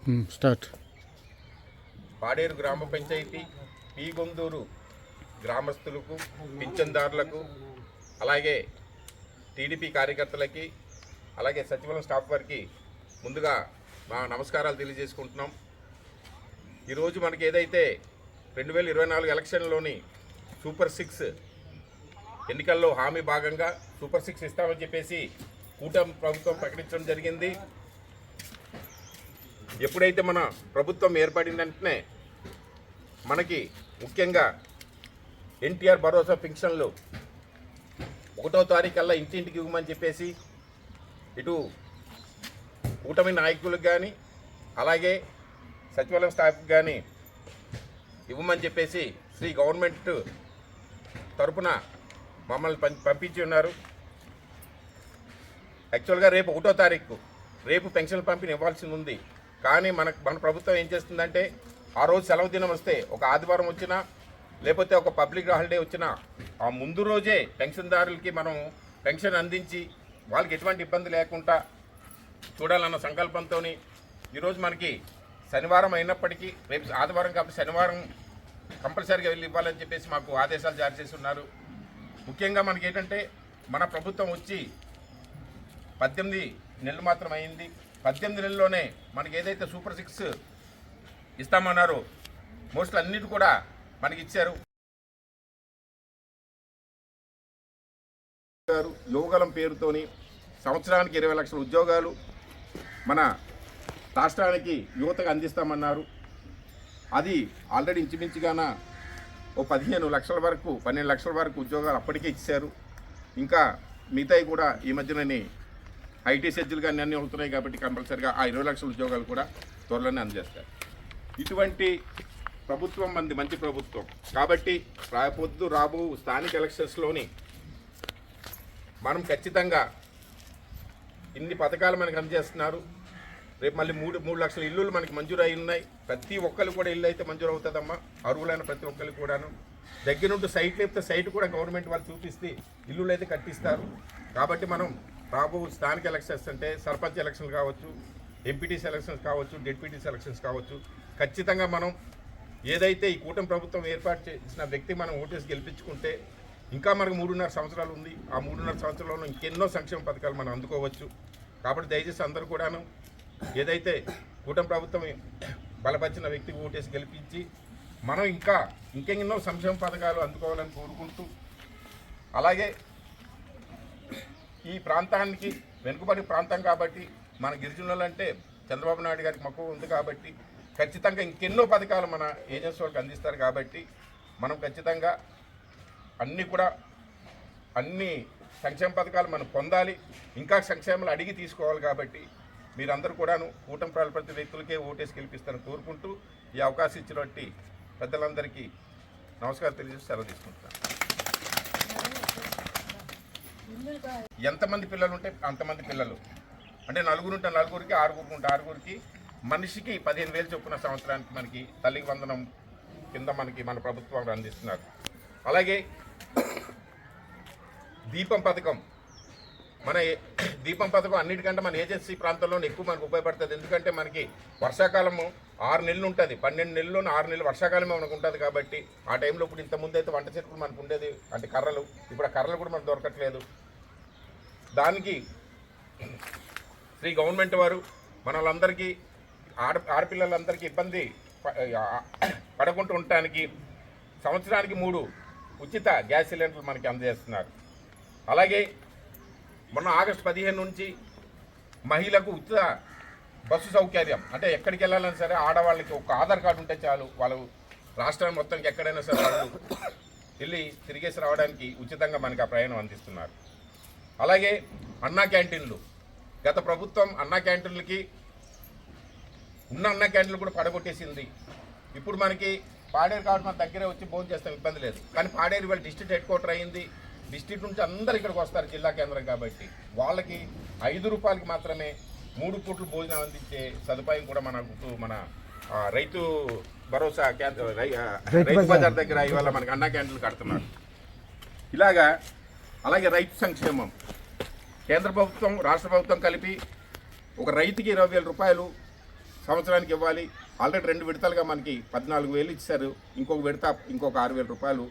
Start. Paderu గ్రామ పంచాయతీ పీగొందూరు గ్రామస్తులకు, పింఛన్దారులకు, అలాగే టీడీపీ కార్యకర్తలకి, అలాగే సచివాలయం స్టాఫ్ వారికి ముందుగా మా నమస్కారాలు తెలియజేసుకుంటున్నాం. ఈరోజు మనకి ఏదైతే 2024 ఎలక్షన్లోని సూపర్ 6 ఎన్నికల్లో హామీ భాగంగా సూపర్ 6 ఇస్తామని చెప్పేసి కూటమి ప్రభుత్వం ప్రకటించడం జరిగింది. ఎప్పుడైతే మన ప్రభుత్వం ఏర్పడిన వెంటనే మనకి ముఖ్యంగా ఎన్టీఆర్ భరోసా పింఛన్లు 1వ తారీఖు ఇంటింటికి ఇవ్వమని చెప్పేసి ఇటు కూటమి నాయకులకు కానీ అలాగే సచివాలయం స్టాఫ్కి కానీ ఇవ్వమని చెప్పేసి శ్రీ గవర్నమెంట్ తరపున మమ్మల్ని పంపించి ఉన్నారు. యాక్చువల్గా రేపు 1వ తారీఖు రేపు పెన్షన్ల పంపిణీ ఇవ్వాల్సి ఉంది. కానీ మన ప్రభుత్వం ఏం చేస్తుందంటే ఆ రోజు సెలవు దినం వస్తే ఒక ఆదివారం వచ్చినా లేకపోతే ఒక పబ్లిక్ హాలిడే వచ్చినా ఆ ముందు రోజే పెన్షన్దారులకి మనం పెన్షన్ అందించి వాళ్ళకి ఎటువంటి ఇబ్బంది లేకుండా చూడాలన్న సంకల్పంతో ఈరోజు మనకి శనివారం అయినప్పటికీ రేపు ఆదివారం కాబట్టి శనివారం కంపల్సరీగా వెళ్ళి ఇవ్వాలని చెప్పేసి మాకు ఆదేశాలు జారీ చేసి ఉన్నారు. ముఖ్యంగా మనకి ఏంటంటే మన ప్రభుత్వం వచ్చి 18 నెలలు మాత్రం అయింది. 18 నెలల్లోనే మనకి ఏదైతే సూపర్ 6 ఇస్తామన్నారో మోస్ట్లీ అన్నిటి కూడా మనకి ఇచ్చారు. యువగలం పేరుతోని సంవత్సరానికి 20 లక్షల ఉద్యోగాలు మన రాష్ట్రానికి యువతకు అందిస్తామన్నారు. అది ఆల్రెడీ ఇంచుమించుగాన ఓ 15 లక్షల వరకు 12 లక్షల వరకు ఉద్యోగాలు అప్పటికే ఇచ్చారు. ఇంకా మిగతాయి కూడా ఈ మధ్యనని ఐటీ సెజ్జులు కానీ అన్నీ అవుతున్నాయి కాబట్టి కంపల్సరిగా ఆ 20 లక్షల ఉద్యోగాలు కూడా త్వరలోనే అందజేస్తారు. ఇటువంటి ప్రభుత్వం మంచి ప్రభుత్వం కాబట్టి రాబో స్థానిక ఎలక్షన్స్లోని మనం ఖచ్చితంగా ఇన్ని పథకాలు మనకు అందజేస్తున్నారు. రేపు మళ్ళీ 3 లక్షల ఇల్లులు మనకి మంజూరు అయి ఉన్నాయి. ప్రతి ఒక్కరు కూడా ఇల్లు అయితే మంజూరు అవుతుందమ్మా. అర్హులైన ప్రతి ఒక్కరు కూడాను దగ్గర నుండి సైట్ లేకపోతే సైట్ కూడా గవర్నమెంట్ వాళ్ళు చూపిస్తే ఇల్లులు అయితే కట్టిస్తారు. కాబట్టి మనం రాబో స్థానిక ఎలక్షన్స్ అంటే సర్పంచ్ ఎలక్షన్లు కావచ్చు, ఎంపీటీసీ ఎలక్షన్స్ కావచ్చు, డెప్యూటీసీ ఎలక్షన్స్ కావచ్చు, ఖచ్చితంగా మనం ఏదైతే ఈ కూటమి ప్రభుత్వం ఏర్పాటు చేసిన వ్యక్తి మనం ఓటేసి గెలిపించుకుంటే ఇంకా మనకు 3.5 సంవత్సరాలు ఉంది. ఆ 3.5 సంవత్సరాల్లో ఇంకెన్నో సంక్షేమ పథకాలు మనం అందుకోవచ్చు. కాబట్టి దయచేసి అందరూ కూడాను ఏదైతే కూటమి ప్రభుత్వం బలపరిచిన వ్యక్తికి ఓటేసి గెలిపించి మనం ఇంకెన్నో సంక్షేమ పథకాలు అందుకోవాలని కోరుకుంటూ, అలాగే ఈ ప్రాంతానికి వెనుకబడి ప్రాంతం కాబట్టి మన గిరిజనులు అంటే చంద్రబాబు నాయుడు గారికి మక్కువ ఉంది కాబట్టి ఖచ్చితంగా ఇంకెన్నో పథకాలు మన ఏజెన్సీ వాళ్ళకి అందిస్తారు. కాబట్టి మనం ఖచ్చితంగా అన్ని సంక్షేమ పథకాలు మనం పొందాలి. ఇంకా సంక్షేమాలు అడిగి తీసుకోవాలి. కాబట్టి మీరందరూ కూడాను కూటమి ప్రతి వ్యక్తులకే ఓటేసి గెలిపిస్తారని కోరుకుంటూ ఈ అవకాశం ఇచ్చినటువంటి పెద్దలందరికీ నమస్కారం తెలియజేసి సెలవు తీసుకుంటున్నాను. ఎంతమంది పిల్లలు ఉంటే అంతమంది పిల్లలు అంటే 4 ఉంటే 4కి, 6 ఉంటే 6కి, మనిషికి 15,000 చొప్పున సంవత్సరానికి మనకి తల్లికి వందనం కింద మనకి మన ప్రభుత్వం అందిస్తున్నారు. అలాగే దీపం పథకం అన్నిటికంటే మన ఏజెన్సీ ప్రాంతంలో ఎక్కువ మనకు ఉపయోగపడుతుంది. ఎందుకంటే మనకి వర్షాకాలము 6 నెలలు ఉంటుంది. 12 నెలల్లోనూ 6 నెలలు వర్షాకాలమే మనకు ఉంటుంది. కాబట్టి ఆ టైంలో ఇప్పుడు ఇంతకుముందు అయితే వంట చెట్లు మనకు ఉండేది అంటే కర్రలు, ఇప్పుడు ఆ కర్రలు కూడా మనకు దొరకట్లేదు. దానికి శ్రీ గవర్నమెంట్ వారు మనలందరికీ ఆడపిల్లలందరికీ ఇబ్బంది పడకుండా ఉండటానికి సంవత్సరానికి 3 ఉచిత గ్యాస్ సిలిండర్లు మనకి అందజేస్తున్నారు. అలాగే మొన్న ఆగస్టు 15 నుంచి మహిళలకు ఉచిత బస్సు సౌకర్యం అంటే ఎక్కడికి వెళ్ళాలన్నా సరే ఆడవాళ్ళకి ఒక ఆధార్ కార్డు ఉంటే చాలు, వాళ్ళు రాష్ట్రం మొత్తానికి ఎక్కడైనా సరే వాళ్ళు వెళ్ళి తిరిగేసి రావడానికి ఉచితంగా మనకి ఆ ప్రయాణం అందిస్తున్నారు. అలాగే అన్నా క్యాంటీన్లు, గత ప్రభుత్వం అన్నా క్యాంటీన్లకి అన్నా క్యాంటీన్లు కూడా పడగొట్టేసింది. ఇప్పుడు మనకి పాడేరు కాబట్టి మన దగ్గరే వచ్చి భోజనం చేస్తాం, ఇబ్బంది లేదు. కానీ పాడేరు వాళ్ళ డిస్ట్రిక్ట్ హెడ్ క్వార్టర్ అయింది. డిస్ట్రిక్ట్ నుంచి అందరు ఇక్కడికి వస్తారు జిల్లా కేంద్రం కాబట్టి వాళ్ళకి 5 రూపాయలకి మాత్రమే 3 పూట్లు భోజనం అందించే సదుపాయం కూడా మన రైతు భరోసా రైతు బజార్ దగ్గర ఇవాళ మనకి అన్నా క్యాంటీన్లు కడుతున్నారు. అలాగే రైతు సంక్షేమం కేంద్ర ప్రభుత్వం రాష్ట్ర ప్రభుత్వం కలిపి ఒక రైతుకి 20,000 రూపాయలు సంవత్సరానికి ఇవ్వాలి. ఆల్రెడీ 2 విడతలుగా మనకి 14,000 ఇచ్చారు. ఇంకొక విడత ఇంకొక 6,000 రూపాయలు